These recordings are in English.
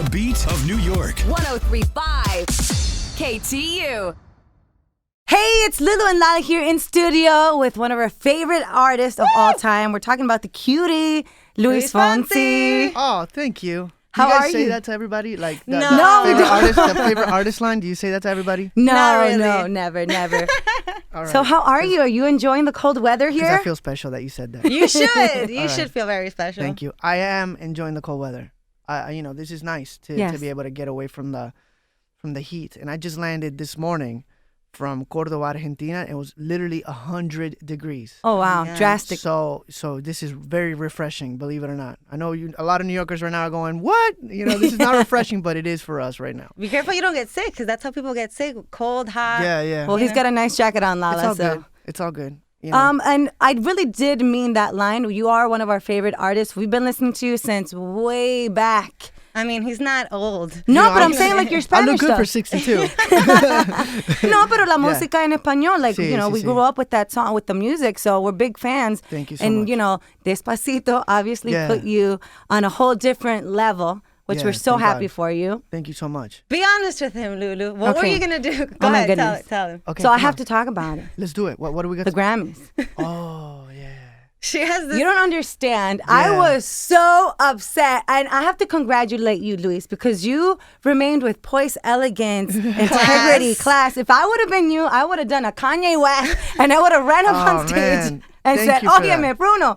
The beat of New York. 103.5 KTU. Hey, it's Lulu and Lala here in studio with one of our favorite artists of all time. We're talking about the cutie, Luis Fonsi. Oh, thank you. How you guys are say you? that to everybody? Like No. the favorite artist line? Do you say that to everybody? No, really. no, never. All right. So how are you? Are you enjoying the cold weather 'Cause here? I feel special that you said that. You should. You All should right. feel very special. Thank you. I am enjoying the cold weather. This is nice to Yes. be able to get away from the heat. And I just landed this morning from Córdoba, Argentina. It was literally 100 degrees. Oh, wow. Yeah. Drastic. So this is very refreshing, believe it or not. I know a lot of New Yorkers right now are going, what? This is not refreshing, but it is for us right now. Be careful you don't get sick, because that's how people get sick. Cold, hot. Yeah. Well, he's got a nice jacket on, It's Lala. all So. good. It's all good. You know? And I really did mean that line. You are one of our favorite artists. We've been listening to you since way back. I mean, he's not old. No, but I'm I'm- saying like you're I Spanish look good stuff. for 62. No, pero la música en español, like, Sí, we sí, grew sí. up with that song, with the music, so we're big fans. Thank you so and, much. Despacito obviously Yeah. put you on a whole different level, which Yeah, we're so thank happy God. for you. Thank you so much. Be honest with him, Lulu. What were Okay. you going to do? Go Oh, my ahead. goodness. Tell him. Okay. So I come have on. to talk about it. Let's do it. What do we got? The Grammys. Oh, yeah. She has this. You don't understand. I Yeah. was so upset. And I have to congratulate you, Luis, because you remained with poise, elegance, integrity, class. If I would have been you, I would have done a Kanye West and I would have ran up Oh, on stage man. and Thank said, you for Óyeme, that." Bruno,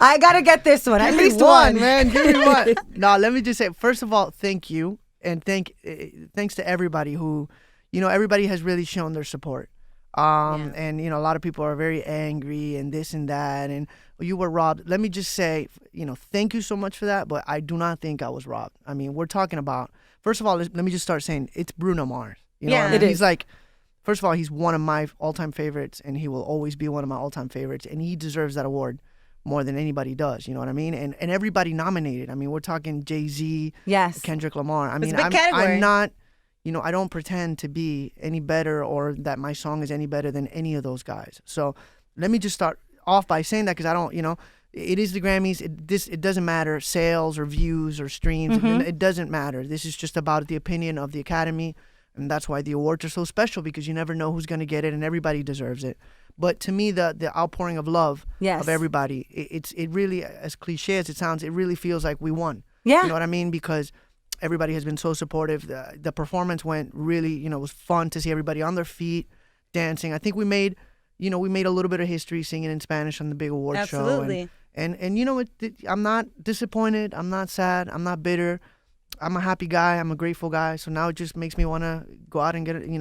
I got to get this one. At Give me least one. man. Give me one. No, let me just say, first of all, thank you. And thanks to everybody who, everybody has really shown their support. And, a lot of people are very angry and this and that. And you were robbed. Let me just say, thank you so much for that. But I do not think I was robbed. I mean, we're talking about, first of all, let me just start saying it's Bruno Mars. Yeah. It He's is. like, first of all, he's one of my all-time favorites. And he will always be one of my all-time favorites. And he deserves that award more than anybody does. You know what I mean? And everybody nominated. I mean, we're talking Jay-Z, Yes. Kendrick Lamar. I It's mean, a big category. I'm not, I don't pretend to be any better or that my song is any better than any of those guys. So let me just start off by saying that because I don't, it is the Grammys. It doesn't matter sales or views or streams. It doesn't matter. This is just about the opinion of the Academy. And that's why the awards are so special because you never know who's going to get it and everybody deserves it. But to me, the outpouring of love Yes. of everybody, it really, as cliche as it sounds, it really feels like we won. Yeah. You know what I mean? Because everybody has been so supportive. The performance went really, it was fun to see everybody on their feet, dancing. I think we made a little bit of history singing in Spanish on the big award show. Absolutely. And I'm not disappointed. I'm not sad. I'm not bitter. I'm a happy guy. I'm a grateful guy. So now it just makes me want to go out and get it, and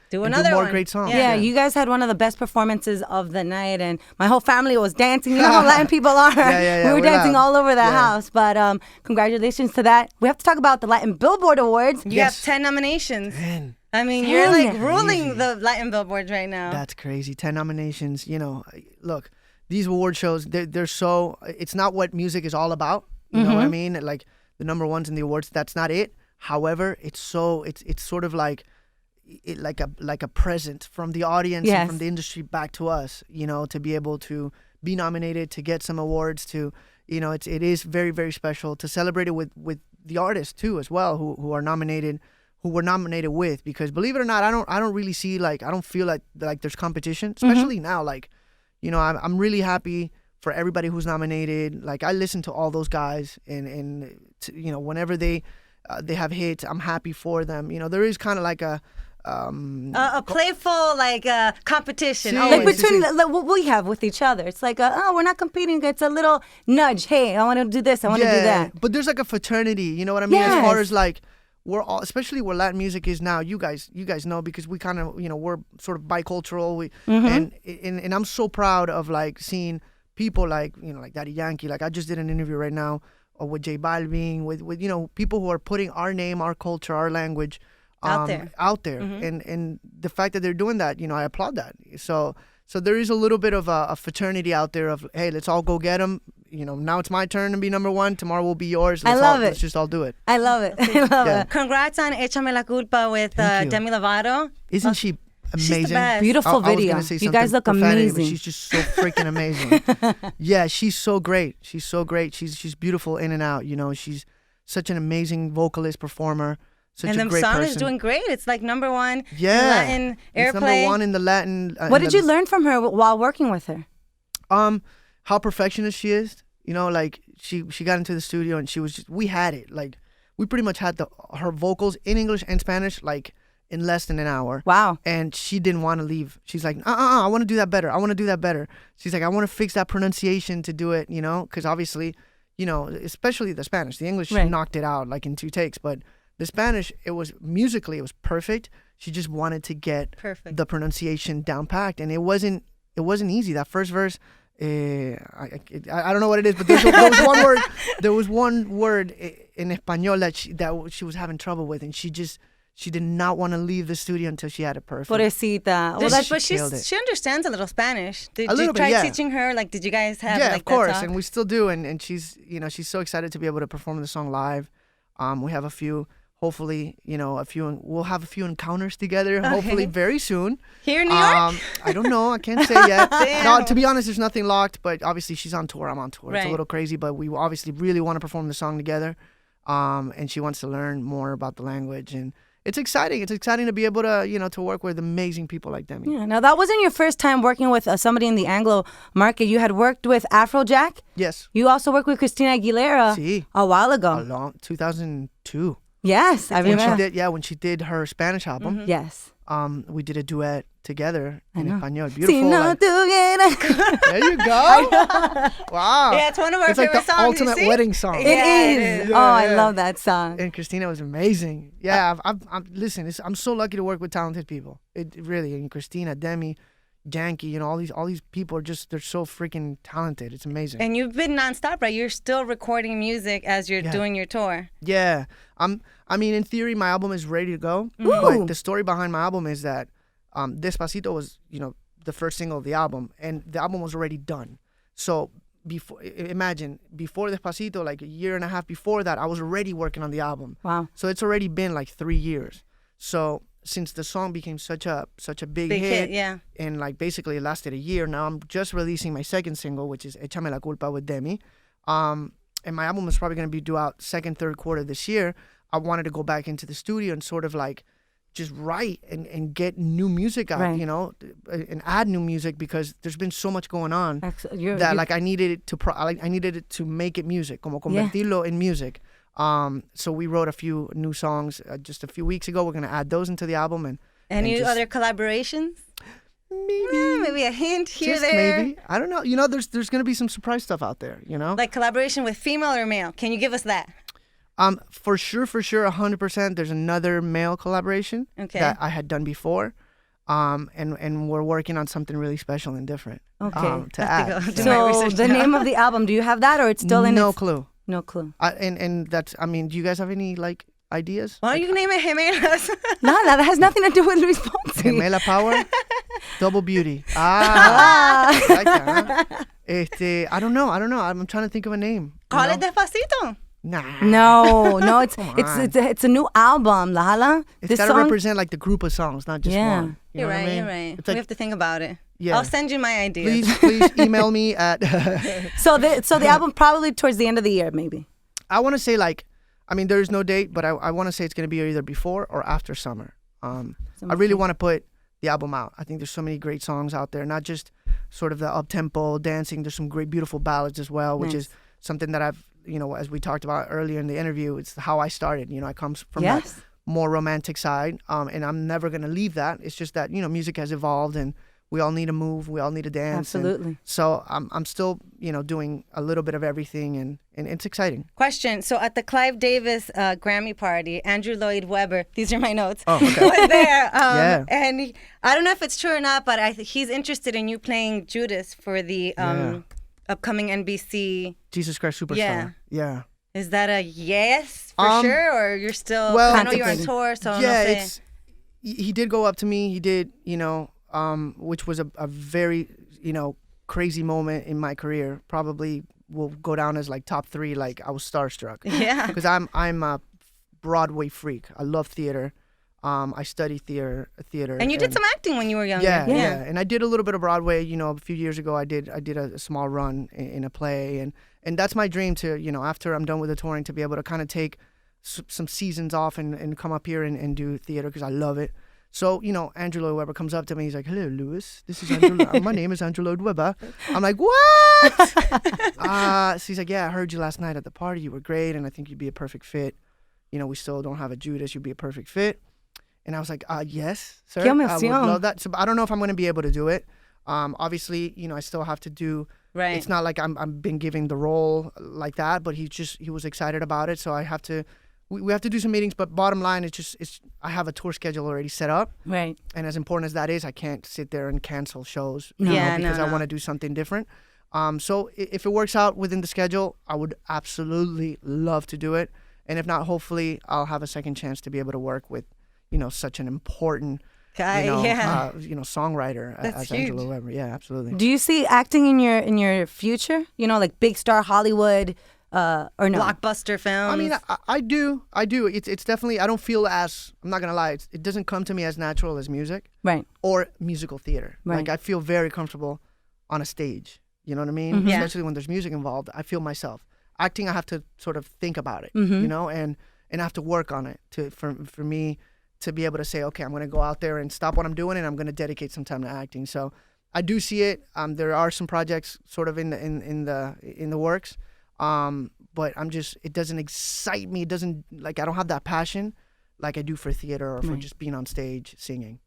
Do and another do more one. great songs. Yeah, you guys had one of the best performances of the night, and my whole family was dancing. You know how Latin people are. Yeah, We were we're dancing loud. all over the Yeah. house. But congratulations to that. We have to talk about the Latin Billboard Awards. You Yes. have 10 nominations. Man, I mean, you're like Damn. ruling Crazy. the Latin billboards right now. that's crazy. 10 nominations. Look, these award shows, they're so, it's not what music is all about. You know what I mean? Like the number ones in the awards, that's not it. However, it's sort of like a present from the audience Yes. and from the industry back to us, to be able to be nominated, to get some awards, to, it is very, very special to celebrate it with the artists too as well who were nominated with, because believe it or not, I don't really see I don't feel like there's competition, especially now. I'm really happy for everybody who's nominated. Like I listen to all those guys and whenever they have hits, I'm happy for them. There is kind of like a playful competition. Sí. Like always. between what we have with each other. It's like, we're not competing. It's a little nudge. Hey, I want to do this. I want to do that. But there's like a fraternity, you know what I mean? As far Yes. as like we're all, especially where Latin music is now, you guys know, because we kind of, we're sort of bicultural. And I'm so proud of seeing people like Daddy Yankee. Like I just did an interview right now with J Balvin, with people who are putting our name, our culture, our language out there. And the fact that they're doing that, I applaud that. So there is a little bit of a fraternity out there of, hey, let's all go get them. Now it's my turn to be number one. Tomorrow will be yours. I love it. Let's just all do it. I love it. I love Yeah. it. Congrats on Échame la Culpa with Thank you. Demi Lovato. Isn't she She's the amazing? best. Beautiful I was video. gonna say You guys something look profanity, but amazing. she's just so freaking amazing. Yeah, she's so great. She's so great. She's beautiful in and out. She's such an amazing vocalist, performer, such And a the great song person. is doing great. It's like #1 yeah, Latin it's airplay. #1 in the Latin. What did you learn from her while working with her? How perfectionist she is. You know, like she got into the studio and she was just, we had it. Like we pretty much had her vocals in English and Spanish like in less than an hour. Wow. And she didn't want to leave. She's like, I want to do that better. I want to do that better. She's like, I want to fix that pronunciation to do it, you know, because obviously, you know, especially the Spanish. The English, she knocked it out like in 2 takes. But the Spanish, it was musically, it was perfect. She just wanted to get the pronunciation down packed. And it wasn't easy. That first verse, I don't know what it is, but there was one word. There was one word in Espanol that she was having trouble with, and she did not want to leave the studio until she had it perfect. Pobrecita. Well, but she understands a little Spanish. Did you try teaching her? Like, did you guys have yeah, like of course, that talk? and we still do. And she's so excited to be able to perform the song live. We have a few. Hopefully, we'll have a few encounters together. Okay. Hopefully, very soon. Here in New York? I don't know. I can't say yet. No, to be honest, there's nothing locked. But obviously, she's on tour. I'm on tour. Right. It's a little crazy, but we obviously really want to perform the song together. And she wants to learn more about the language, and it's exciting. It's exciting to be able to, to work with amazing people like Demi. Yeah. Now, that wasn't your first time working with somebody in the Anglo market. You had worked with Afrojack. Yes. You also worked with Christina Aguilera a while ago. 2002. Yes, I remember. When she did her Spanish album. Mm-hmm. Yes. we did a duet together in Español. Beautiful. Si no tuviera... There you go. Wow. Yeah, it's one of our favorite like the songs. ultimate wedding song. It is. Yeah, I love that song. And Christina was amazing. Yeah, listen, I'm so lucky to work with talented people. It really, and Christina, Demi, Yankee, all these people are they're so freaking talented. It's amazing. And you've been nonstop, right? You're still recording music as you're doing your tour. Yeah. In theory, my album is ready to go. Ooh. But the story behind my album is that Despacito was, the first single of the album, and the album was already done. So before Despacito, like a year and a half before that, I was already working on the album. Wow. So it's already been like 3 years. So since the song became such a big hit, yeah, and like basically it lasted a year, now I'm just releasing my second single, which is Échame la culpa with Demi. And my album is probably going to be due out second, third quarter this year. I wanted to go back into the studio and sort of like just write and get new music out, right, and add new music, because there's been so much going on like I needed it to make it music, como convertirlo in music. So we wrote a few new songs just a few weeks ago. We're gonna add those into the album. And any other collaborations? Maybe a hint here, just there. Maybe, I don't know. There's gonna be some surprise stuff out there. Like collaboration with female or male? Can you give us that? For sure, 100%. There's another male collaboration that I had done before, and we're working on something really special and different. Okay, to add. So the name of the album, do you have that, or it's still in? No clue. No clue. And that's. Do you guys have any ideas? Why don't you name it Gemelas? No, that has nothing to do with Luis Fonsi. Gemela Power, Double Beauty. I like that, huh? I don't know. I'm trying to think of a name. Call it Despacito. Nah. No, it's a new album, Lala. It's got to represent like the group of songs, not just one. You're right. You're right. We have to think about it. Yeah. I'll send you my ideas. Please email me at. So the album probably towards the end of the year, maybe. I want to say there is no date, but I want to say it's going to be either before or after summer. I really want to put the album out. I think there's so many great songs out there, not just sort of the up-tempo dancing. There's some great, beautiful ballads as well, which is something that I've, as we talked about earlier in the interview, it's how I started. I come from that more romantic side, and I'm never going to leave that. It's just that, music has evolved, and we all need to move. We all need to dance. Absolutely. So I'm still, doing a little bit of everything, and it's exciting. Question. So at the Clive Davis Grammy party, Andrew Lloyd Webber, these are my notes, was there. Yeah. And I don't know if it's true or not, but he's interested in you playing Judas for the upcoming NBC. Jesus Christ Superstar. Yeah. Is that a yes for sure, or you're still? Well, I know you're on tour, so he did go up to me. He did, which was a very, crazy moment in my career. Probably will go down as like top 3. Like I was starstruck. Yeah. Because I'm a Broadway freak. I love theater. I study theater. And you did some acting when you were younger. Yeah. And I did a little bit of Broadway. A few years ago, I did a small run in a play, and that's my dream to, after I'm done with the touring, to be able to kind of take some seasons off and come up here and do theater because I love it. So, Angelo Weber comes up to me. He's like, "Hello, Louis. This is Angelo. My name is Angelo Weber." I'm like, "What?" So he's like, "Yeah, I heard you last night at the party. You were great, and I think you'd be a perfect fit. We still don't have a Judas. You'd be a perfect fit." And I was like, "Yes, sir. I would love that." So I don't know if I'm going to be able to do it. Obviously, I still have to do. Right. It's not like I'm been given the role like that, but he was excited about it. So I have to. We have to do some meetings, but bottom line, it's I have a tour schedule already set up. Right. And as important as that is, I can't sit there and cancel shows because I want to do something different. So if it works out within the schedule, I would absolutely love to do it. And if not, hopefully I'll have a second chance to be able to work with, such an important guy, songwriter as Angelo Weber. Yeah, absolutely. Do you see acting in your future? Like big star Hollywood, or no? Blockbuster films. I mean, I do. It's definitely. I don't feel as. I'm not gonna lie. It doesn't come to me as natural as music, right? Or musical theater. Right. Like I feel very comfortable on a stage. You know what I mean? Mm-hmm. Especially when there's music involved. I feel myself. Acting, I have to sort of think about it. Mm-hmm. And I have to work on it for me to be able to say, okay, I'm gonna go out there and stop what I'm doing, and I'm gonna dedicate some time to acting. So I do see it. There are some projects sort of in the works. But it doesn't excite me. It doesn't, I don't have that passion like I do for theater or for just being on stage singing.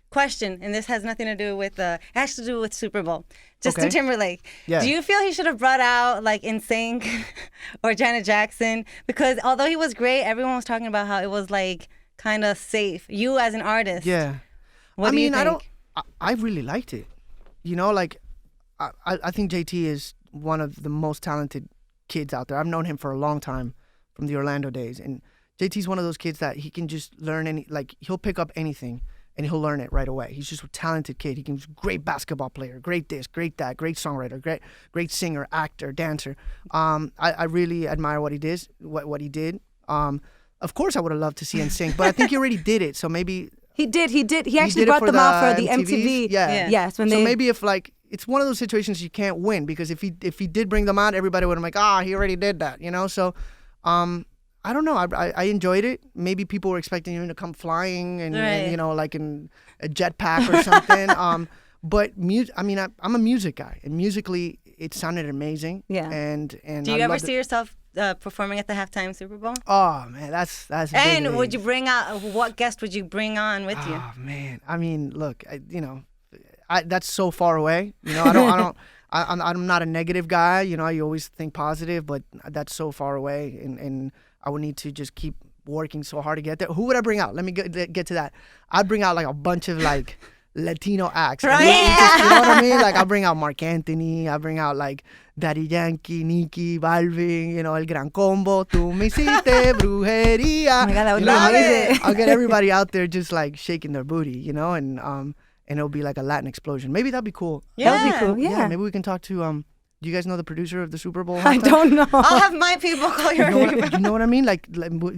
Question, and this has nothing to do with, it has to do with Super Bowl. Justin Okay. Timberlake. Yeah. Do you feel he should have brought out In Sync or Janet Jackson? Because although he was great, everyone was talking about how it was kind of safe. You as an artist. Yeah. What do you think? I really liked it. I think JT is one of the most talented kids out there. I've known him for a long time from the Orlando days, and JT's one of those kids that he can just learn he'll pick up anything and he'll learn it right away. He's just a talented kid. He's a great basketball player, great this, great that, great songwriter, great singer, actor, dancer. I really admire what he did. What he did. Of course, I would have loved to see NSYNC, but I think he already did it. So maybe he did. He actually brought them out for the MTV. Yeah. Yes. So maybe if it's one of those situations you can't win, because if he did bring them out, everybody would have been he already did that, So, I don't know. I enjoyed it. Maybe people were expecting him to come flying and in a jetpack or something. But I'm a music guy, and musically it sounded amazing. Yeah. And do you ever see yourself performing at the halftime Super Bowl? Oh man, that's. And would you bring out what guest would you bring on with you? Oh man, look, that's so far away. I'm not a negative guy. You always think positive, but that's so far away, and I would need to just keep working so hard to get there. Who would I bring out? Let me get to that. I'd bring out a bunch of Latino acts. Right? You know what I mean? I'll bring out Mark Anthony. I'll bring out Daddy Yankee, Nicky, Balvin, El Gran Combo, Tu Me Hiciste Brujeria. Oh my God, that would be amazing. I'll get everybody out there just shaking their booty, and it'll be like a Latin explosion. Maybe that'd be cool. Yeah. That would be cool. Yeah. Maybe we can talk to do you guys know the producer of the Super Bowl? I don't know. I'll have my people call your you know what I mean?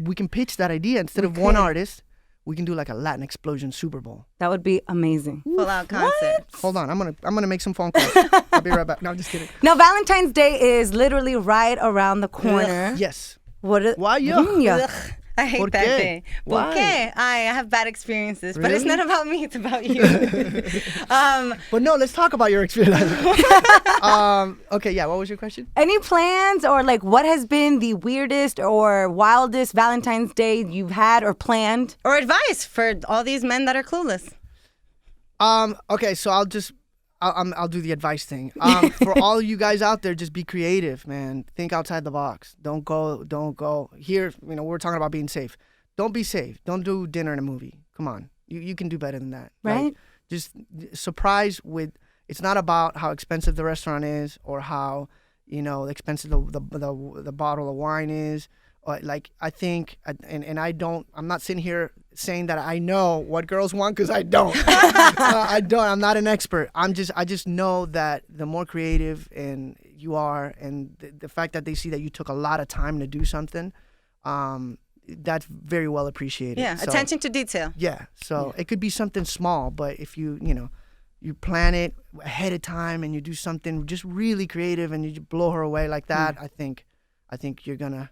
We can pitch that idea. Instead of one artist, we can do a Latin explosion Super Bowl. That would be amazing. Full out concert. Hold on, I'm gonna make some phone calls. I'll be right back. No, I'm just kidding. Now Valentine's Day is literally right around the corner. Yes. Why Ugh, I hate ¿Por that qué? day. Why? ¿Por qué? I have bad experiences, but it's Really? not about me. It's about you. But no, let's talk about your experience. Okay, yeah. What was your question? Any plans or what has been the weirdest or wildest Valentine's Day you've had or planned? Or advice for all these men that are clueless. Okay, so I'll do the advice thing. For all you guys out there, just be creative, man. Think outside the box. Don't go here. We're talking about being safe. Don't be safe. Don't do dinner and a movie. Come on, you can do better than that. Right. Just surprise with. It's not about how expensive the restaurant is or how expensive the bottle of wine is. I think, and I'm not sitting here saying that I know what girls want, because I don't. I don't. I'm not an expert. I just know that the more creative you are, and the fact that they see that you took a lot of time to do something, that's very well appreciated. Yeah, So, attention to detail. Yeah, so it could be something small, but if you plan it ahead of time and you do something just really creative and you just blow her away like that, I think you're gonna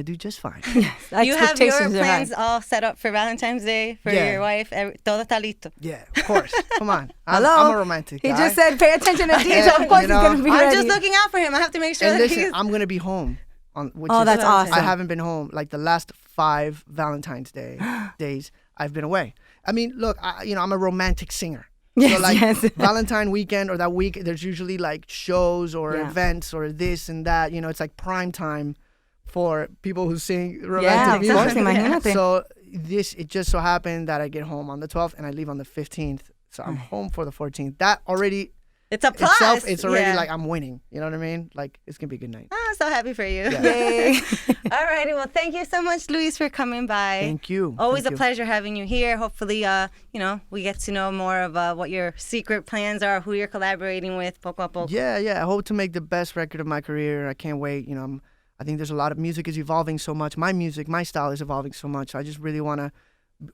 do just fine. You have your Expectations are high. plans all set up for Valentine's Day for Yeah. your wife. Todo está listo. Yeah, of course. Come on, Hello. I'm a romantic He guy. just said, "Pay attention to detail." Of you course, he's know, gonna be I'm ready. just looking out for him. I have to make sure And that listen, he's. I'm gonna be home on. Which Oh, is, that's awesome. I haven't been home like the last 5 Valentine's days. I've been away. I mean, look, I'm a romantic singer. Yes, So like yes. Valentine weekend or that week, there's usually like shows or Yeah. events or this and that. It's like prime time for people who sing Yeah, romantic of course, music. imagínate. So it just so happened that I get home on the 12th and I leave on the 15th. So I'm home for the 14th. That already It's a plus. itself, it's already Yeah. like I'm winning. You know what I mean? Like it's gonna be a good night. I'm so happy for you. Yay. All righty. Well, thank you so much, Luis, for coming by. Thank you. Always Thank a you. pleasure having you here. Hopefully, we get to know more of what your secret plans are, who you're collaborating with, poco a poco. Yeah. I hope to make the best record of my career. I can't wait. I think there's a lot of music is evolving so much. My music, my style is evolving so much. I just really want to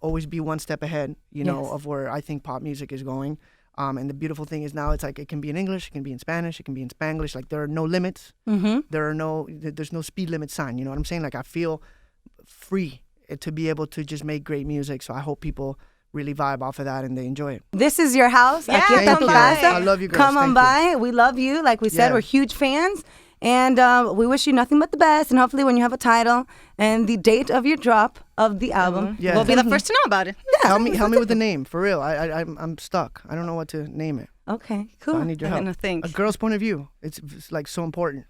always be one step ahead, Yes. of where I think pop music is going. And the beautiful thing is now it's like it can be in English, it can be in Spanish, it can be in Spanglish. Like there are no limits. Mm-hmm. There's no speed limit sign. You know what I'm saying? Like I feel free to be able to just make great music. So I hope people really vibe off of that and they enjoy it. This is your house. Yeah, Aquí está come tu by. casa. I love you girls. Come on Thank you. by. We love you. Like we said, Yeah. we're huge fans. And we wish you nothing but the best. And hopefully when you have a title and the date of your drop of the album. Yeah. We'll be the first to know about it. Help me with the name for real. I'm stuck. I don't know what to name it. Okay, So cool. I need your I'm help. gonna think. A girl's point of view. It's like so important.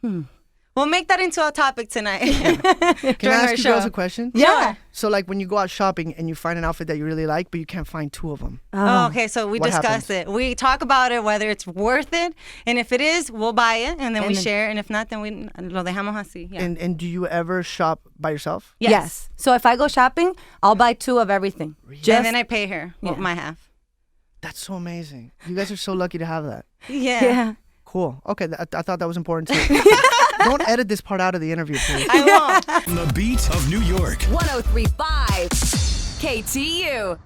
We'll make that into a topic tonight. Can I During our ask you show. girls a question? Yeah. So like when you go out shopping and you find an outfit that you really like, but you can't find 2 of them. Oh, okay, so we What discuss happens? it. We talk about it, whether it's worth it. And if it is, we'll buy it. And then we then- share. And if not, then we lo dejamos así. Yeah. And do you ever shop by yourself? Yes. So if I go shopping, I'll buy 2 of everything. And then I pay her my half. That's so amazing. You guys are so lucky to have that. Yeah. Yeah. Cool. Okay, I thought that was important too. Don't edit this part out of the interview, please. I won't. The beat of New York. 1035 KTU.